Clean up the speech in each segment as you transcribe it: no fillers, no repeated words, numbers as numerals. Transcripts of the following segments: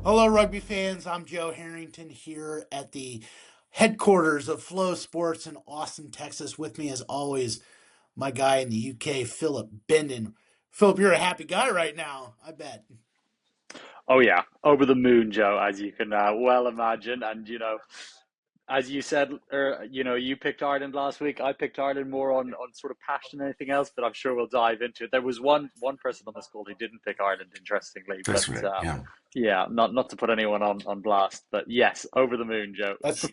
Hello, rugby fans. I'm Joe Harrington here at the headquarters of Flow Sports in Austin, Texas. With me, as always, my guy in the UK, Philip Benden. Philip, you're a happy guy right now, I bet. Oh yeah, over the moon, Joe, as you can well imagine. And as you said, you picked Ireland last week. I picked Ireland more on sort of passion than anything else, but I'm sure we'll dive into it. There was one person on this call who didn't pick Ireland, interestingly, but That's right. Yeah. yeah, not to put anyone on blast, but yes, over the moon, Joe. That's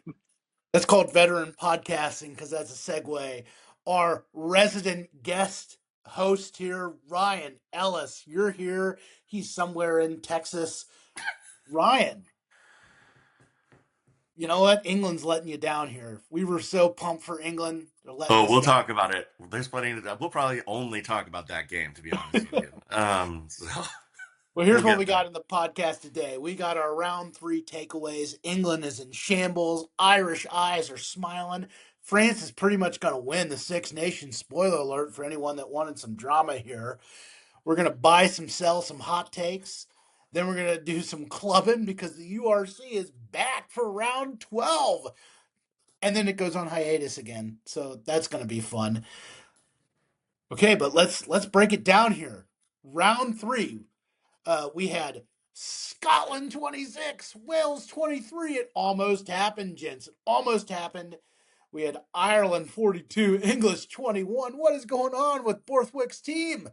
that's called veteran podcasting because that's a segue. Our resident guest host here, Ryan Ellis. You're here. He's somewhere in Texas. Ryan, you know what? England's letting you down here. We were so pumped for England. They're letting Oh, us we'll down. talk about it. There's plenty to. We'll probably only talk about that game, to be honest with you. So Well, we'll here's what we get got there. in the podcast today. We got our round three takeaways. England is in shambles. Irish eyes are smiling. France is pretty much going to win the Six Nations. Spoiler alert for anyone that wanted some drama here. We're going to buy some, sell some hot takes. Then we're going to do some clubbing because the URC is back for round 12. And then it goes on hiatus again. So that's going to be fun. Okay, but let's break it down here. Round three, we had Scotland 26, Wales 23. It almost happened, gents. It almost happened. We had Ireland 42, English 21. What is going on with Borthwick's team?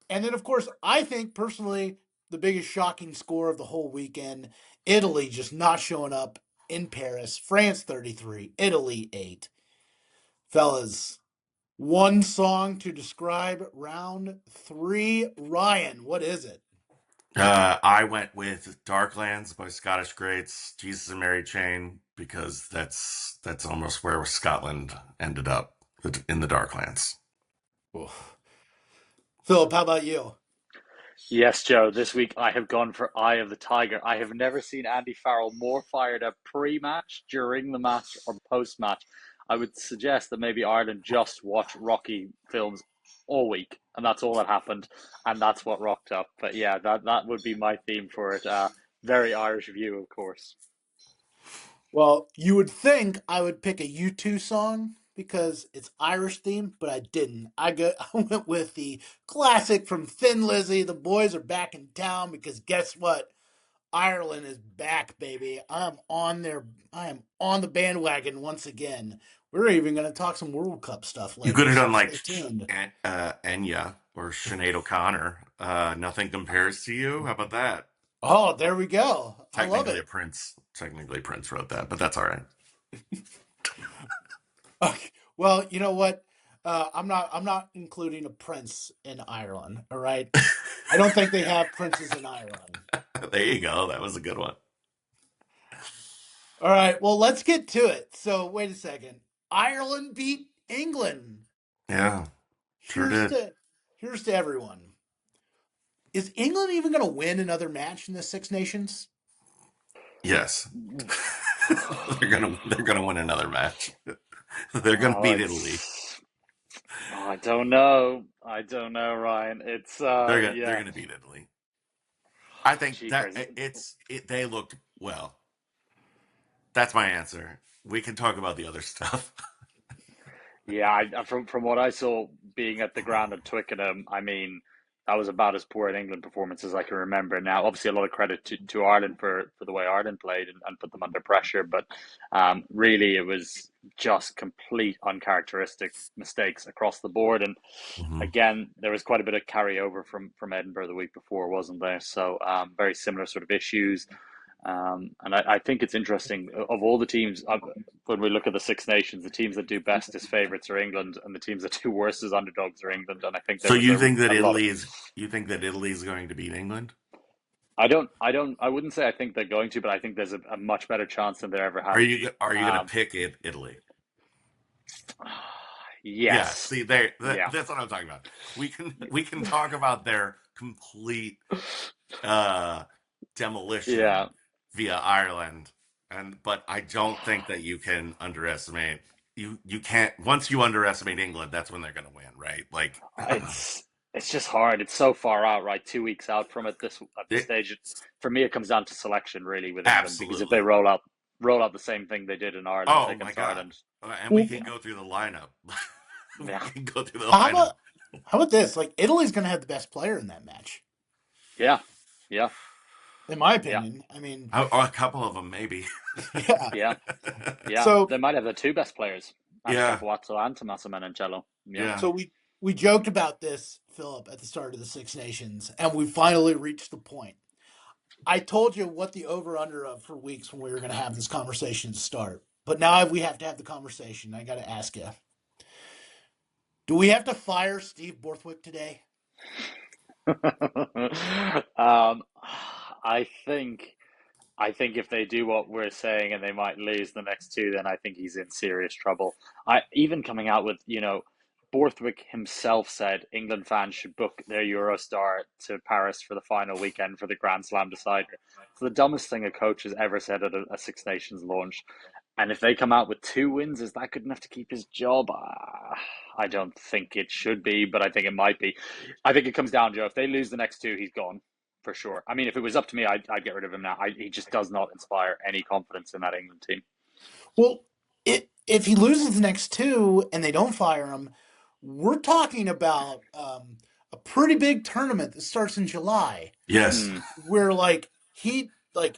And then, of course, I think personally the biggest shocking score of the whole weekend, Italy just not showing up in Paris. France 33, Italy 8. Fellas, one song to describe round three. Ryan, what is it? I went with Darklands by Scottish Greats, Jesus and Mary Chain, because that's almost where Scotland ended up in the Darklands. Oof. Philip, how about you? Yes, Joe, this week I have gone for Eye of the Tiger. I have never seen Andy Farrell more fired up pre-match, during the match, or post-match. I would suggest that maybe Ireland just watch Rocky films all week, and that's all that happened, and that's what rocked up. But yeah, that would be my theme for it. Very Irish view, of course. Well, you would think I would pick a U2 song because it's Irish themed, but I didn't. I went with the classic from Thin Lizzy. The boys are back in town because guess what? Ireland is back, baby. I am on the bandwagon once again. We're even going to talk some World Cup stuff You later, could have so done stay like tuned. Enya or Sinead O'Connor. Nothing compares to you. How about that? Oh, there we go. I love Technically a it. Prince. Technically Prince wrote that, but that's all right. Okay. Well, you know what? I'm not including a prince in Ireland. All right. I don't think they have princes in Ireland. There you go. That was a good one. All right. Well, let's get to it. So, wait a second. Ireland beat England. Yeah, sure Here's did. to here's to everyone. Is England even going to win another match in the Six Nations? Yes. They're gonna win another match. They're gonna Oh, beat Italy. it's I don't know. I don't know, Ryan. It's They're yeah, gonna beat Italy. I think that jeepers. they looked well. That's my answer. We can talk about the other stuff. Yeah, from what I saw being at the ground at Twickenham, I mean, that was about as poor an England performance as I can remember. Now, obviously, a lot of credit to Ireland for the way Ireland played and put them under pressure, but really, it was just complete uncharacteristic mistakes across the board. And Hmm. again, there was quite a bit of carryover from Edinburgh the week before, wasn't there? So very similar sort of issues. And I think it's interesting of all the teams when we look at the Six Nations, the teams that do best as favourites are England, and the teams that do worst as underdogs are England. And I think there So was a lot of. You think that Italy is going to beat England? I wouldn't say I think they're going to, but I think there's a much better chance than there ever Are has you been. are you gonna pick Italy? Yeah. Yes, See, yeah, that's what I'm talking about. We can talk about their complete uh, demolition yeah. via Ireland, but I don't think that you can underestimate. You can't once you underestimate England, that's when they're going to win, right? Like, It's it's just hard. It's so far out, right? 2 weeks out from it. This at this It, stage, for me, it comes down to selection really with England because if they absolutely. roll out the same thing they did in Ireland Oh my against God. Ireland, And we Well, can go through the lineup. We yeah, can go through the how lineup. about how about this? Like Italy's going to have the best player in that match, yeah, yeah, in my yeah, opinion. I mean, Or a couple of them, maybe. yeah. yeah, yeah. So They might have the two best players, Andy Yeah, Capuazzo and Tommaso Menoncello. Yeah. yeah. so we joked about this, Philip, at the start of the Six Nations, and we finally reached the point. I told you what the over under of for weeks when we were going to have this conversation start, but now we have to have the conversation. I got to ask you: do we have to fire Steve Borthwick today? um, I think I think if they do what we're saying and they might lose the next two, then I think he's in serious trouble. I even coming out with, Borthwick himself said England fans should book their Eurostar to Paris for the final weekend for the Grand Slam decider. It's the dumbest thing a coach has ever said at a Six Nations launch. And if they come out with two wins, is that good enough to keep his job? I don't think it should be, but I think it might be. I think it comes down, Joe. If they lose the next two, he's gone for sure. I mean, if it was up to me, I'd get rid of him now. He just does not inspire any confidence in that England team. Well, if he loses the next two and they don't fire him, we're talking about a pretty big tournament that starts in July, Yes. Mm. where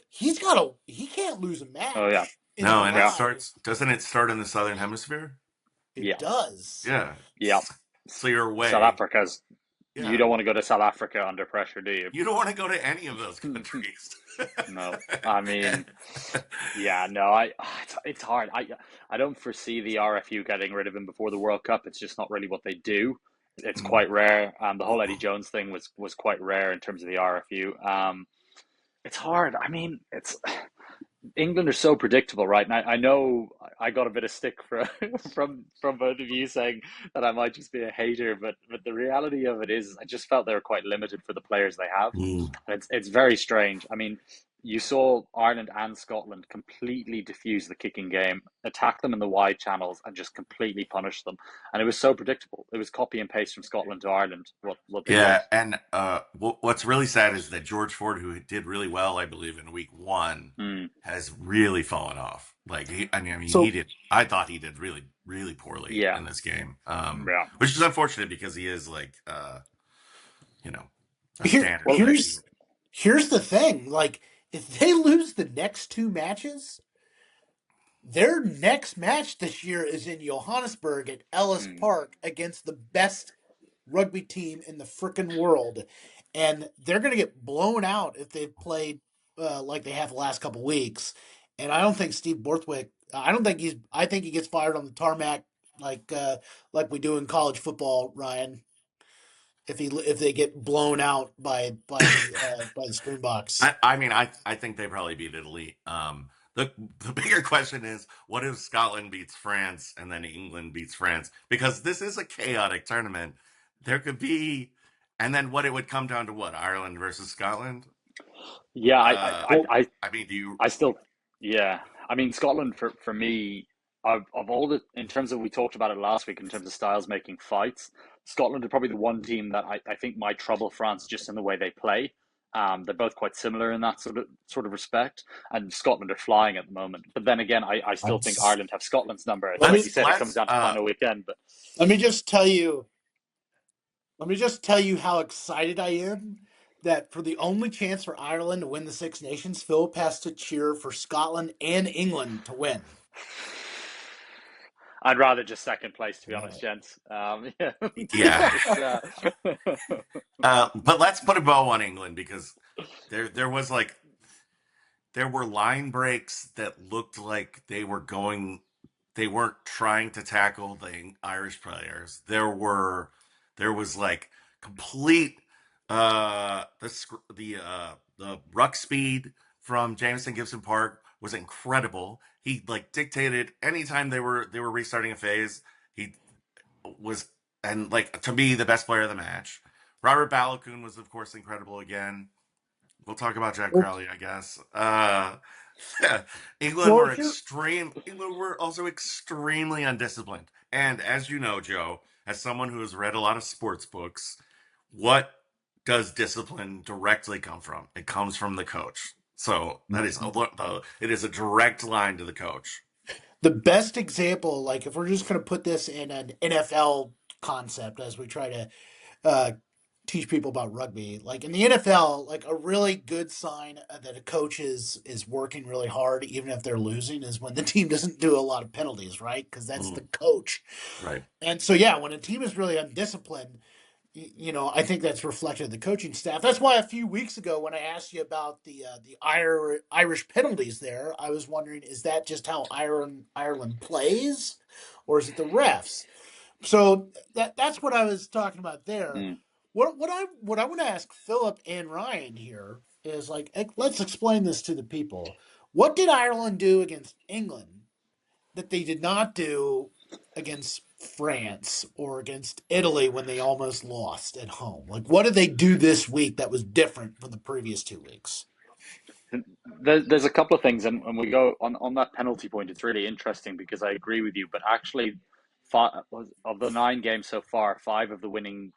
he can't lose a Oh yeah, match in No, and it July. starts, doesn't it start in the Southern Hemisphere? It yeah, does. Yeah. yeah. So you're South away. Africa's. You Yeah. don't want to go to South Africa under pressure, do You don't want to go to any of those you? countries. No, I mean, yeah, no, it's hard. I don't foresee the RFU getting rid of him before the World Cup. It's just not really what they do. It's Mm. quite rare. The whole Eddie Jones thing was quite rare in terms of the RFU. It's hard. I mean, it's England are so predictable, right? And I know I got a bit of stick from both of you saying that I might just be a hater, but the reality of it is, I just felt they were quite limited for the players they have, Mm. and it's very strange. I mean, you saw Ireland and Scotland completely diffuse the kicking game, attack them in the wide channels, and just completely punish them. And it was so predictable. It was copy and paste from Scotland to Ireland. What they did. Yeah, and what's really sad is that George Ford, who did really well, I believe, in week one, Mm, has really fallen off. Like, he So did. I thought he did really, really poorly yeah, in this game, yeah. which is unfortunate because he is like, you know, a here standard Well, type. here's the thing. Like if they lose the next two matches, their next match this year is in Johannesburg at Ellis mm, Park against the best rugby team in the frickin' world. And they're going to get blown out if they've played like they have the last couple weeks. And I don't think Steve Borthwick, I think he gets fired on the tarmac like we do in college football, Ryan. If they get blown out by the Springboks. I mean, I think they probably beat Italy. The bigger question is, what if Scotland beats France and then England beats France? Because this is a chaotic tournament. There could be, and then what it would come down to what, Ireland versus Scotland? yeah. Uh, Well, I mean, do you? I still, yeah. I mean, Scotland for me, of all the in terms of we talked about it last week in terms of styles making fights, Scotland are probably the one team that I think might trouble France just in the way they play. They're both quite similar in that sort of respect, and Scotland are flying at the moment. But then again, I still I'm, think Ireland have Scotland's number. let Like you me Let's said, it comes let's down to final weekend. But let me just tell you Let me just tell you how excited I am that for the only chance for Ireland to win the Six Nations, Philip has to cheer for Scotland and England to win. I'd rather just second place, to be honest, Right. gents. Yeah, yeah. it's But let's put a bow on England because there was like there were line breaks that looked like they weren't trying to tackle the Irish players. There was like complete the ruck speed from Jameson Gibson Park was incredible. He like dictated anytime they were restarting a phase. He was, and like, to me, the best player of the match. Robert Balogun was of course incredible again. We'll talk about Jack Well, Crowley, I guess. England well, were here, extreme. England were also extremely undisciplined. And as you know, Joe, as someone who has read a lot of sports books, what does discipline directly come from? It comes from the coach. So that is it is a direct line to the coach. The best example, like if we're just going to put this in an NFL concept as we try to uh, teach people about rugby, like in the NFL, like a really good sign that a coach is working really hard, even if they're losing, is when the team doesn't do a lot of penalties, right? Because that's the coach. Right. And so, yeah, when a team is really undisciplined, I think that's reflected in the coaching staff. That's why a few weeks ago, when I asked you about the Irish penalties, there, I was wondering, is that just how Ireland plays, or is it the refs? So that's what I was talking about there. Mm. What I want to ask Philip and Ryan here is like, let's explain this to the people. What did Ireland do against England that they did not do against France or against Italy when they almost lost at home? Like, what did they do this week that was different from the previous 2 weeks? There's a couple of things, and we go on that penalty point. It's really interesting because I agree with you, but actually, of the 9 games so far, 5 of the winning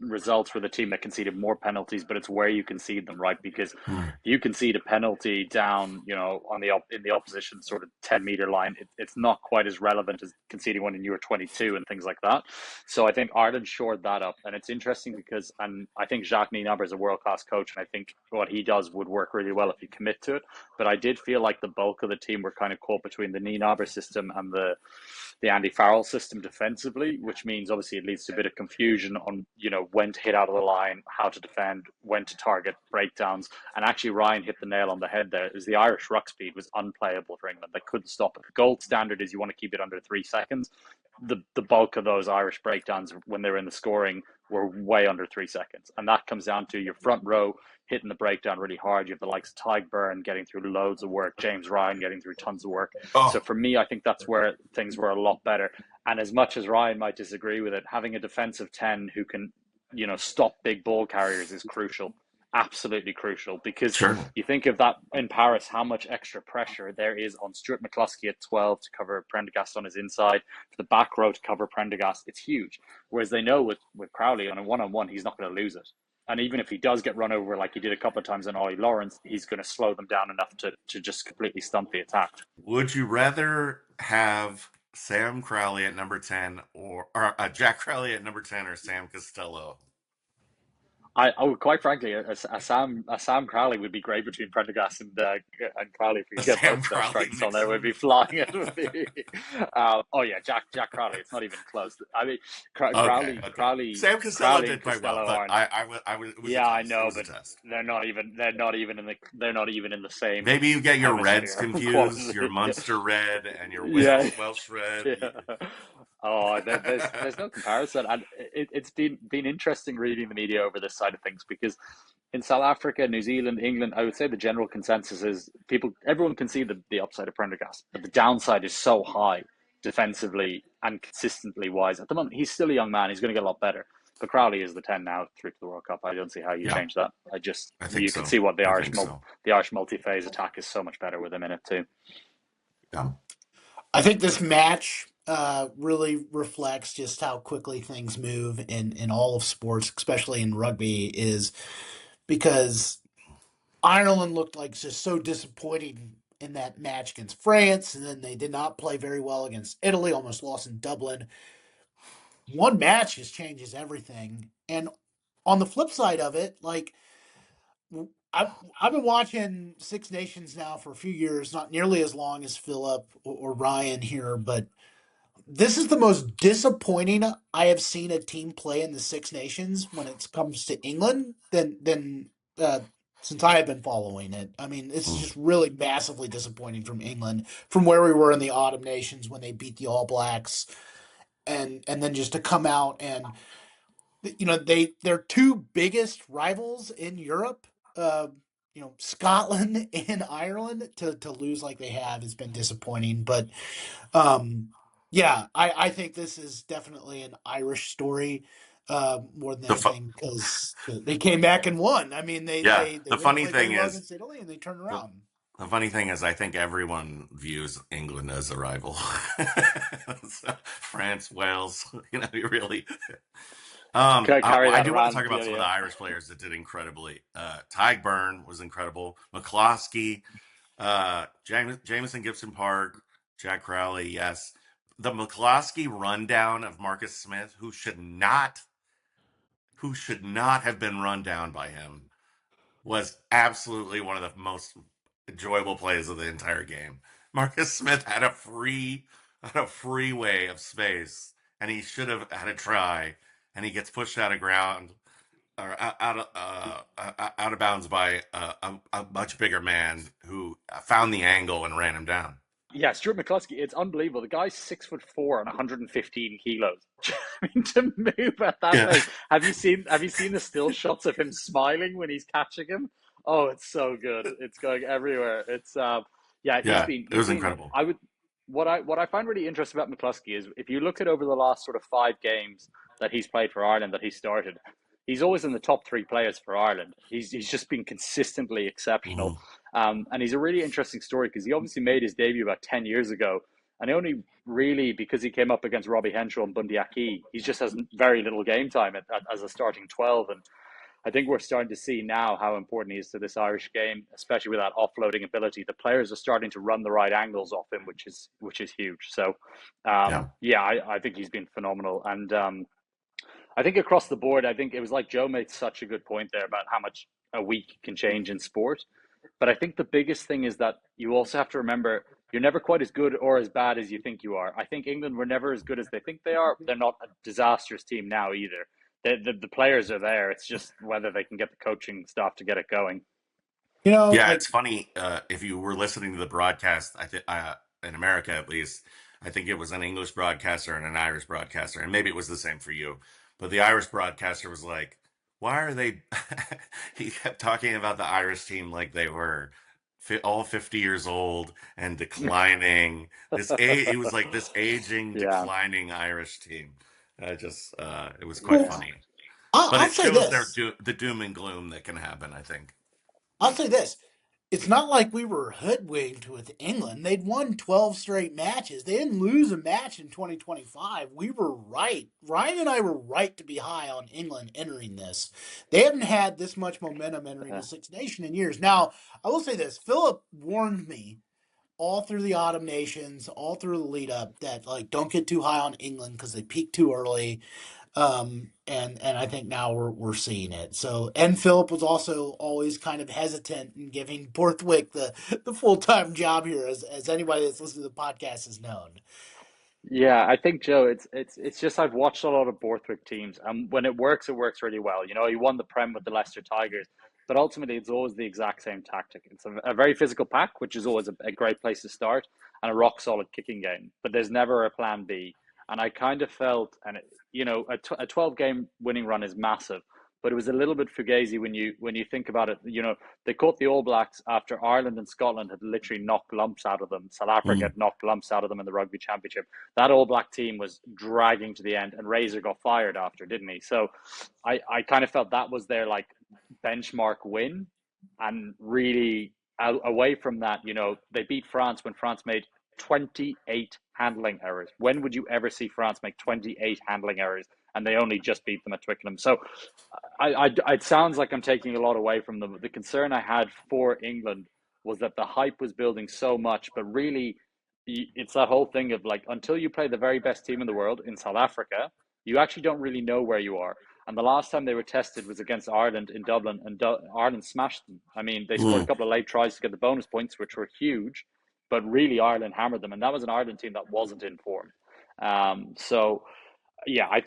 results for the team that conceded more penalties, but it's where you concede them, right? Because you concede a penalty down, on in the opposition sort of 10-meter line, it's not quite as relevant as conceding one in your 22 and things like that. So I think Ireland shored that up, and it's interesting because, and I think Jacques Nienaber is a world class coach, and I think what he does would work really well if you commit to it. But I did feel like the bulk of the team were kind of caught between the Nienaber system and the Andy Farrell system defensively, which means obviously it leads to a bit of confusion on, when to hit out of the line, how to defend, when to target breakdowns. And actually, Ryan hit the nail on the head there. It was the Irish ruck speed was unplayable for England. They couldn't stop it. The gold standard is you want to keep it under 3 seconds. The bulk of those Irish breakdowns when they were in the scoring were way under 3 seconds. And that comes down to your front row hitting the breakdown really hard. You have the likes of Tyg Byrne getting through loads of work, James Ryan getting through tons of work. So for me, I think that's where things were a lot better. And as much as Ryan might disagree with it, having a defensive 10 who can, stop big ball carriers is crucial. Absolutely crucial, because you think of that in Paris, how much extra pressure there is on Stuart McCluskey at 12 to cover Prendergast on his inside, for the back row to cover Prendergast. It's huge. Whereas they know with Crowley on a one-on-one, he's not going to lose it. And even if he does get run over like he did a couple of times on Ollie Lawrence, he's going to slow them down enough to just completely stunt the attack. Would you rather have Sam Crowley at number 10 or Jack Crowley at number 10 or Sam Costello? I would, quite frankly, a Sam Crowley would be great between Prendergast and Crowley. If we could get Sam both their Crowley strengths on there, we'd be flying. It would be. Oh yeah, Jack Crowley. It's not even close. I mean, Crowley. Sam Costello Crowley did quite well, but it was yeah, a I test. know, It was but a test. they're not even in the same. Maybe you get your reds hemisphere. confused, your Munster red and your Yeah. Welsh red. Yeah. Oh, there's no comparison, and it's been interesting reading the media over this side of things, because in South Africa, New Zealand, England, I would say the general consensus is everyone can see the upside of Prendergast, but the downside is so high defensively and consistently wise. At the moment, he's still a young man; he's going to get a lot better. But Crowley is the 10 now through to the World Cup. I don't see how you change that. I think you so. can see what the Irish so. the Irish multi-phase attack is so much better with him in it too. Yeah. I think this match really reflects just how quickly things move in all of sports, especially in rugby, is because Ireland looked like just so disappointing in that match against France, and then they did not play very well against Italy, almost lost in Dublin. One match just changes everything. And on the flip side of it, like I've been watching Six Nations now for a few years, not nearly as long as Philip or Ryan here, but this is the most disappointing I have seen a team play in the Six Nations when it comes to England than since I have been following it. I mean, this is just really massively disappointing from England, from where we were in the Autumn Nations when they beat the All Blacks, and then just to come out and their two biggest rivals in Europe, Scotland and Ireland, to lose like they have has been disappointing. But yeah, I think this is definitely an Irish story more than anything, because they came back and won. I mean, they didn't play very well against Italy, and they turned around. The funny thing is, I think everyone views England as a rival. So, France, Wales, really. Carry I that do want to around. talk about Yeah, some of the yeah. Irish players that did incredibly. Tyg Byrne was incredible. McCloskey, Jameson Gibson Park, Jack Crowley, yes. The McCloskey rundown of Marcus Smith, who should not have been run down by him, was absolutely one of the most enjoyable plays of the entire game. Marcus Smith had a freeway of space, and he should have had a try, and he gets pushed out of ground or out of bounds by a much bigger man who found the angle and ran him down. Yeah, Stuart McCluskey, it's unbelievable. The guy's 6'4" and 115 kilos. I mean, to move at that Yeah, pace. Have you seen the still shots of him smiling when he's catching him? Oh, it's so good. It's going everywhere. It's yeah, he's yeah, been it he's was been incredible. I would what I find really interesting about McCluskey is if you look at over the last sort of 5 games that he's played for Ireland that he started, he's always in the top 3 players for Ireland. He's just been consistently exceptional. Mm-hmm. And he's a really interesting story because he obviously made his debut about 10 years ago. And only really because he came up against Robbie Henshaw and Bundy Aki, he just has very little game time as a starting 12. And I think we're starting to see now how important he is to this Irish game, especially with that offloading ability. The players are starting to run the right angles off him, which is huge. So, Yeah, yeah, I think he's been phenomenal. And I think across the board, I think it was like Joe made such a good point there about how much a week can change in sport. But I think the biggest thing is that you also have to remember you're never quite as good or as bad as you think you are. I think England were never as good as they think they are. They're not a disastrous team now either. The players are there. It's just whether they can get the coaching staff to get it going. yeah. Like It's funny if you were listening to the broadcast. I think in America at least, I think it was an English broadcaster and an Irish broadcaster, and maybe it was the same for you. But the Irish broadcaster was like, "Why are they?" He kept talking about the Irish team like they were all 50 years old and declining. It was like this aging, Yeah. declining Irish team. It was quite well, funny, but I'll it say shows this. the doom and gloom that can happen. I think. I'll say this. It's not like we were hoodwinked with England. They'd won 12 straight matches. They didn't lose a match in 2025. We were right. Ryan and I were right to be high on England entering this. They haven't had this much momentum entering the Yeah. Six Nation in years. Now, I will say this. Philip warned me all through the Autumn Nations, all through the lead up, that like don't get too high on England because they peaked too early. And I think now we're seeing it. So, and Philip was also always kind of hesitant in giving Borthwick the full time job here, as anybody that's listened to the podcast has known. Yeah, I think Joe, it's just I've watched a lot of Borthwick teams, and when it works really well. You know, he won the Prem with the Leicester Tigers, but ultimately it's always the exact same tactic. It's a very physical pack, which is always a great place to start, and a rock solid kicking game. But there's never a plan B. And I kind of felt, a 12 game winning run is massive, but it was a little bit fugazi when you think about it. You know, they caught the All Blacks after Ireland and Scotland had literally knocked lumps out of them. South Africa Mm. had knocked lumps out of them in the Rugby Championship. That All Black team was dragging to the end, and Razor got fired after, didn't he? So I kind of felt that was their like benchmark win, and really away from that, they beat France when France made 28 handling errors. When would you ever see France make 28 handling errors? And they only just beat them at Twickenham. So it sounds like I'm taking a lot away from them. The concern I had for England was that the hype was building so much, but really, it's that whole thing of like until you play the very best team in the world in South Africa, you actually don't really know where you are. And the last time they were tested was against Ireland in Dublin, and Ireland smashed them. I mean, they scored a Mm. couple of late tries to get the bonus points, which were huge, but really Ireland hammered them, and that was an Ireland team that wasn't in form. So yeah, I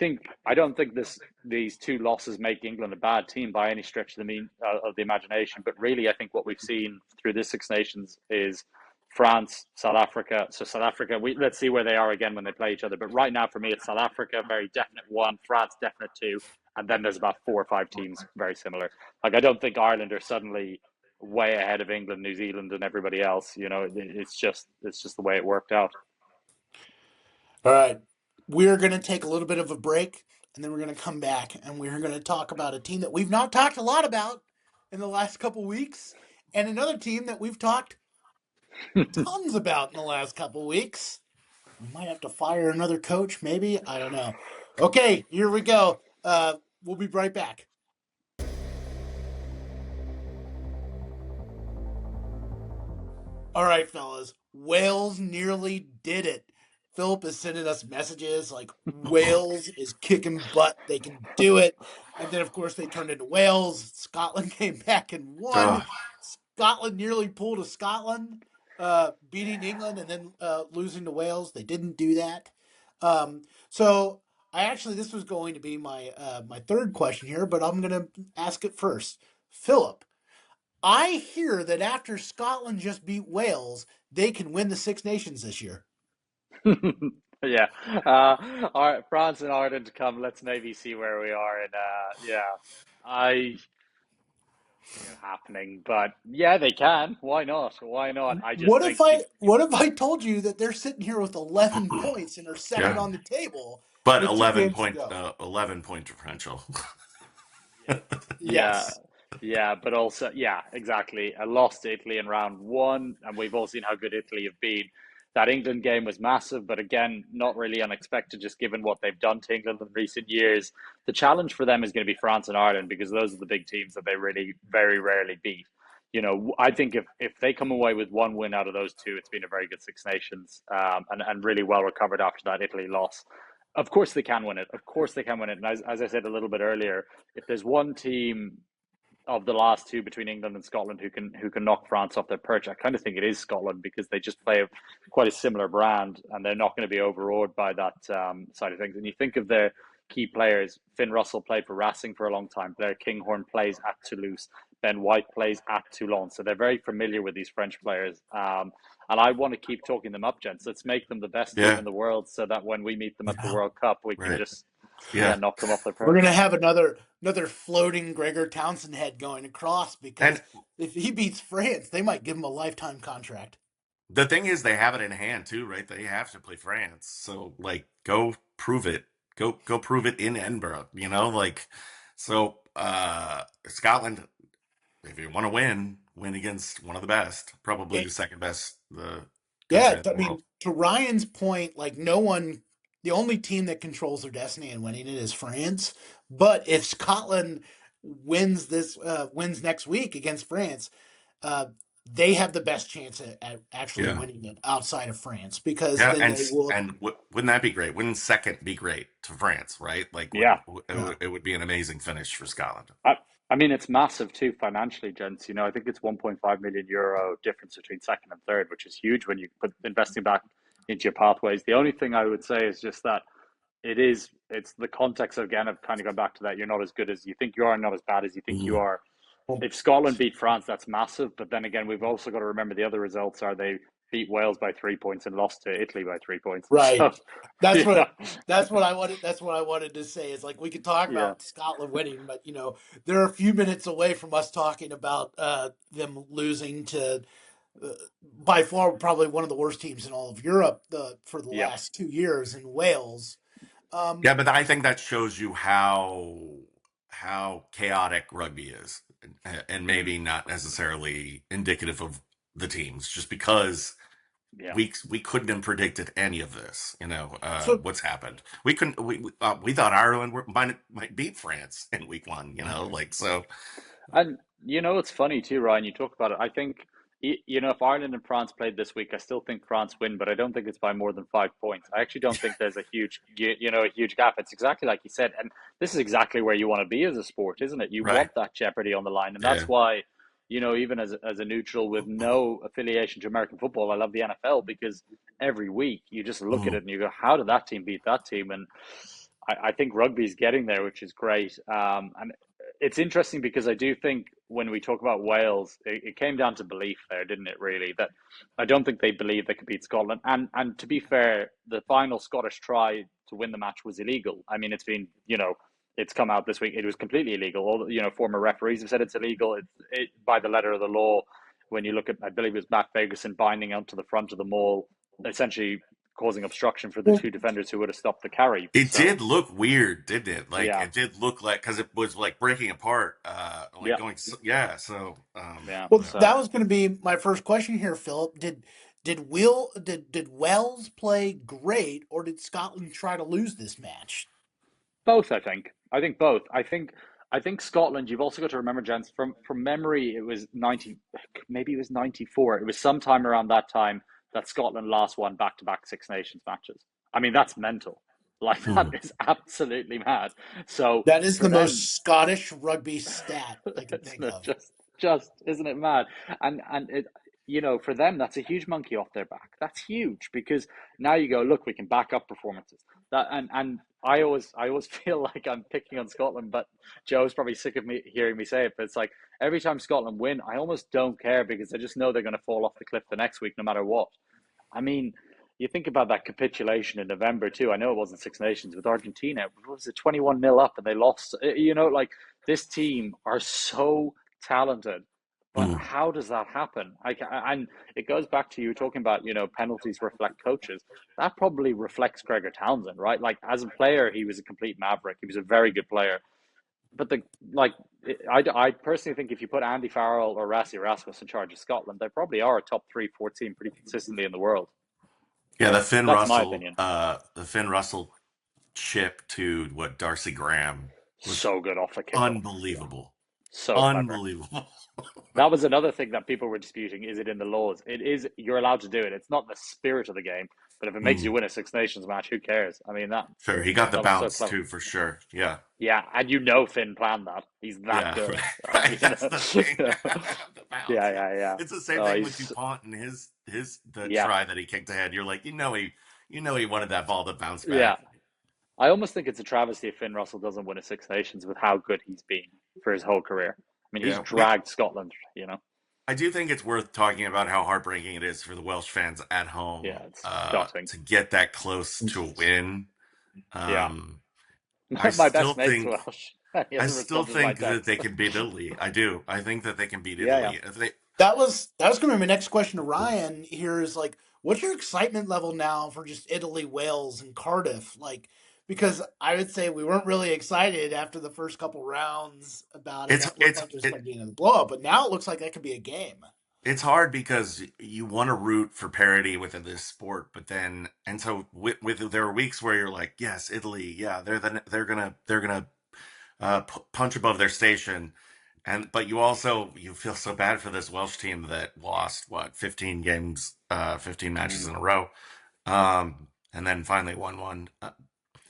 don't think these two losses make England a bad team by any stretch of the imagination. But really, I think what we've seen through this Six Nations is France, South Africa. So South Africa, let's see where they are again when they play each other. But right now, for me, it's South Africa, very definite one, France, definite two, and then there's about 4 or 5 teams very similar. Like I don't think Ireland are suddenly way ahead of England, New Zealand, and everybody else. You know, it's just the way it worked out. All right. We're going to take a little bit of a break, and then we're going to come back, and we're going to talk about a team that we've not talked a lot about in the last couple weeks, and another team that we've talked tons about in the last couple weeks. We might have to fire another coach, maybe. I don't know. Okay, here we go. We'll be right back. All right, fellas. Wales nearly did it. Philip is sending us messages like Wales is kicking butt. They can do it. And then, of course, they turned into Wales. Scotland came back and won. Ugh. Scotland nearly pulled a Scotland, beating England and then losing to Wales. They didn't do that. So this was going to be my third question here, but I'm going to ask it first. Philip, I hear that after Scotland just beat Wales, they can win the Six Nations this year. Yeah. All right, France and Ireland to come. Let's maybe see where we are. And yeah, I don't see it happening, but yeah, they can. Why not? Why not? I just What if think I what if I told you that they're sitting here with 11 points and are second Yeah, on the table but with two games to go? 11 point differential. Yeah, Yes. yeah, but also, yeah, exactly. A loss to Italy in round one, and we've all seen how good Italy have been. That England game was massive, but again, not really unexpected, just given what they've done to England in recent years. The challenge for them is going to be France and Ireland because those are the big teams that they really very rarely beat. I think if they come away with one win out of those two, it's been a very good Six Nations, and really well recovered after that Italy loss. Of course they can win it. Of course they can win it. And as I said a little bit earlier, if there's one team of the last two between England and Scotland who can knock France off their perch, I kind of think it is Scotland because they just play quite a similar brand and they're not going to be overawed by that side of things. And you think of their key players: Finn Russell played for Racing for a long time. Blair Kinghorn plays at Toulouse. Ben White plays at Toulon. So they're very familiar with these French players. And I want to keep talking them up, gents. Let's make them the best team Yeah, in the world so that when we meet them at the Yeah. World Cup, we can right. just, yeah, Yeah, knock them off their We're perch. gonna have another floating Gregor Townsend head going across and because if he beats France, they might give him a lifetime contract. the thing is, they have it in hand too, right? They have to play France, so like, go prove it. Go prove it in Edinburgh. So Scotland, if you want to win against one of the best, probably the second best country Yeah, in I the world. mean, to Ryan's point, like the only team that controls their destiny and winning it is France. But if Scotland wins next week against France, uh, they have the best chance at actually Yeah, winning it outside of France because yeah, then and they will. wouldn't that be great? Wouldn't second be great to France, right? Like, Yeah. Yeah, it would be an amazing finish for Scotland. I, I mean, it's massive too financially, gents. I think it's 1.5 million euro difference between second and third, which is huge when you put investing back into your pathways. The only thing I would say is just that it's the context again of kind of going back to that. You're not as good as you think you are, and not as bad as you think you Mm. are. well, If Scotland beat France, that's massive. But then again, we've also got to remember the other results are they beat Wales by 3 points and lost to Italy by 3 points. So, right. That's yeah, what that's what I wanted. That's what I wanted to say. Is like we could talk yeah, about Scotland winning, but they're a few minutes away from us talking about them losing to uh, by far probably one of the worst teams in all of Europe for the yeah. last 2 years in Wales. Yeah, Um, but I think that shows you how chaotic rugby is, and Mm, maybe not necessarily indicative of the teams, just because yeah. we couldn't have predicted any of this. so What's happened. We couldn't. We thought Ireland might beat France in week one. Like, so. And it's funny too, Ryan. You talk about it. I think if Ireland and France played this week, I still think France win, but I don't think it's by more than 5 points. I actually don't think there's a huge gap. It's exactly like you said, and this is exactly where you want to be as a sport, isn't it? You Right. want that jeopardy on the line, and Yeah. that's why even as a neutral with no affiliation to American football, I love the NFL because every week you just look at Mm. it and you go, how did that team beat that team? And I think rugby's getting there, which is great. And it's interesting because I do think when we talk about Wales, it came down to belief there, didn't it? Really, that I don't think they believe they could beat Scotland. And to be fair, the final Scottish try to win the match was illegal. I mean, it's come out this week. It was completely illegal. All former referees have said it's illegal. By the letter of the law. When you look at, I believe it was Matt Ferguson binding onto the front of the maul, essentially causing obstruction for the well, two defenders who would have stopped the carry. It So did look weird, didn't it? Like, yeah, it did look like, because it was like breaking apart, like yeah, going. Yeah. So, yeah. well, yeah. that was going to be my first question here, Philip. Did Wales play great, or did Scotland try to lose this match? Both, I think. I think both. I think Scotland. You've also got to remember, gents. From memory, it was 90. Maybe it was 94. It was sometime around that time that Scotland last won back-to-back Six Nations matches. I mean, that's mental. Like that Hmm. is absolutely mad. So That is for the them, most Scottish rugby stat I can isn't think it of. just isn't it mad? And it, for them that's a huge monkey off their back. That's huge because now you go, look, we can back up performances. That and I always feel like I'm picking on Scotland, but Joe's probably sick of me hearing me say it. But it's like every time Scotland win, I almost don't care because I just know they're going to fall off the cliff the next week, no matter what. I mean, you think about that capitulation in November too. I know it wasn't Six Nations with Argentina. What was it, 21-0 up and they lost? Like this team are so talented, but Hmm. how does that happen? And it goes back to you talking about, penalties reflect coaches. That probably reflects Gregor Townsend, right? Like as a player, he was a complete maverick. He was a very good player. But like, I personally think if you put Andy Farrell or Rassie Erasmus in charge of Scotland, they probably are a top 3, 4 team pretty consistently in the world. Yeah, That's my opinion. The Finn Russell chip to what Darcy Graham was So good off the kickoff. Yeah. unbelievable. So clever. Unbelievable. That was another thing that people were disputing. Is it in the laws? It is. You're allowed to do it. It's not the spirit of the game, but if it makes you Hmm. win a Six Nations match, who cares? I mean, that Fair. He got the that was so bounce clever. too, for sure. Yeah. Yeah, and Finn planned that. He's that Yeah. good. Right. That's the thing. Yeah, The bounce. yeah, Yeah. yeah, yeah. It's the same Oh, thing with he's DuPont and his the yeah, try that he kicked ahead. You're like, he wanted that ball to bounce yeah. back. I almost think it's a travesty if Finn Russell doesn't win a Six Nations with how good he's been for his whole career. I mean, he's Yeah. We dragged Scotland. I do think it's worth talking about how heartbreaking it is for the Welsh fans at Yeah, home it's gutting. to get that close to a win. Yeah, Um, I my still best mate's think Welsh. He I hasn't still responded to my think that text. they can beat Italy. I do. I think that they can beat Yeah, yeah. Italy. If they, That was going to be my next question to Ryan. Here is like, what's your excitement level now for just Italy, Wales, and Cardiff? Like, because I would say we weren't really excited after the first couple rounds about it. it's It looked it's like it was going it, to be another blowout, but now it looks like that could be a game. it's hard because you want to root for parity within this sport, but then with there are weeks where you're like, yes, Italy, yeah, they're gonna punch above their station, but you feel so bad for this Welsh team that lost what 15 games, 15 matches in Mm. a row, and then finally won one.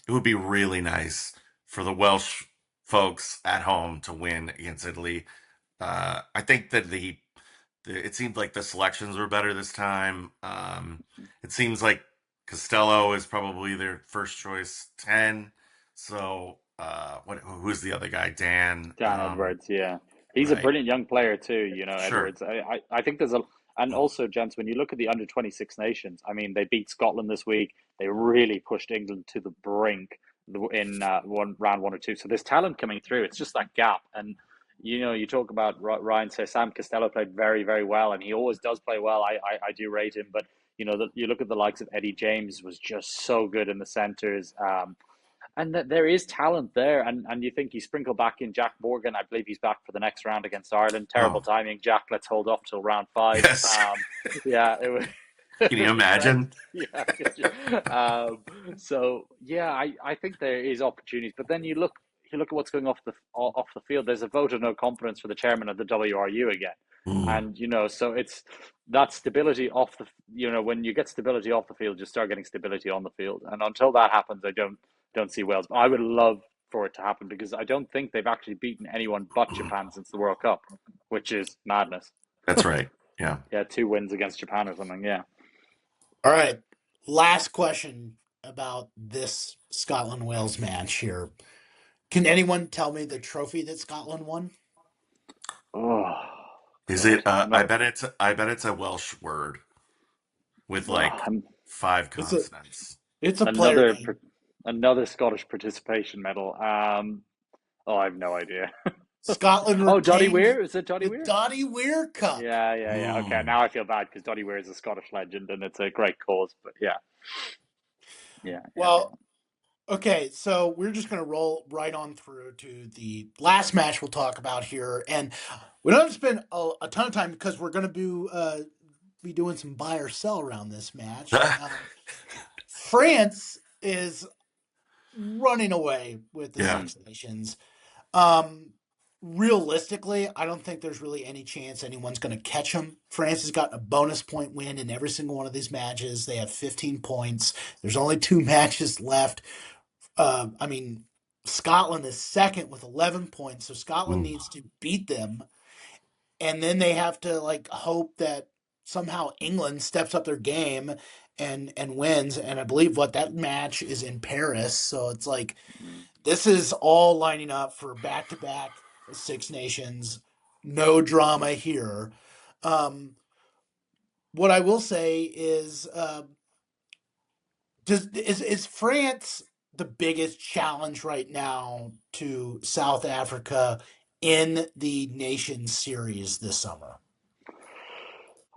It would be really nice for the Welsh folks at home to win against Italy. I think that it seemed like the selections were better this time. It seems like Costello is probably their first choice 10. So, who's the other guy? Dan. Dan Edwards, yeah. He's a Right. brilliant young player too, Sure. Edwards. I think and also, gents, when you look at the under 26 nations, I mean, they beat Scotland this week. They really pushed England to the brink in one round 1 or 2. So there's talent coming through. It's just that gap. And, you talk about Ryan says Sam Costello played very, very well, and he always does play well. I do rate him. But, you look at the likes of Eddie James was just so good in the centres. And that there is talent there, and you think you sprinkle back in Jack Morgan. I believe he's back for the next round against Ireland. Terrible Oh, timing, Jack. Let's hold off till round 5. yes. Yeah, it would it Can you would be great. imagine? Yeah, so yeah, I think there is opportunities, but then you look at what's going off the field. There's a vote of no confidence for the chairman of the WRU again, Mm, and so it's that stability off the when you get stability off the field, you start getting stability on the field, and until that happens, I don't see Wales. But I would love for it to happen because I don't think they've actually beaten anyone but Japan since the World Cup, which is madness. that's right. Yeah. Yeah, 2 wins against Japan or something. Yeah. All right. Last question about this Scotland Wales match here. Can anyone tell me the trophy that Scotland won? Oh Is God, it? I'm not. I bet it's a Welsh word with like I'm 5 It's a consonants. it's a player another name. another Scottish participation medal. Oh, I have no idea. Scotland Oh, Dottie retained Weir, is it Dottie the Weir? Dottie Weir Cup. Yeah, yeah, yeah. Okay, Mm. now I feel bad because Dottie Weir is a Scottish legend and it's a great cause. But yeah, yeah, yeah, Well, okay, so we're just going to roll right on through to the last match we'll talk about here, and we don't have to spend a ton of time because we're going to be doing some buy or sell around this match. France is running away with the Yeah. Six Nations. Um, Realistically, I don't think there's really any chance anyone's going to catch them. France has gotten a bonus point win in every single one of these matches. They have 15 points. There's only two matches left. I mean, Scotland is second with 11 points, so Scotland Ooh. needs to beat them, and then they have to like hope that somehow England steps up their game and wins. And I believe what that match is in Paris, so it's like Mm. this is all lining up for back to back Six Nations. No drama here. Um, what I will say is, is France the biggest challenge right now to South Africa in the Nations Series this summer?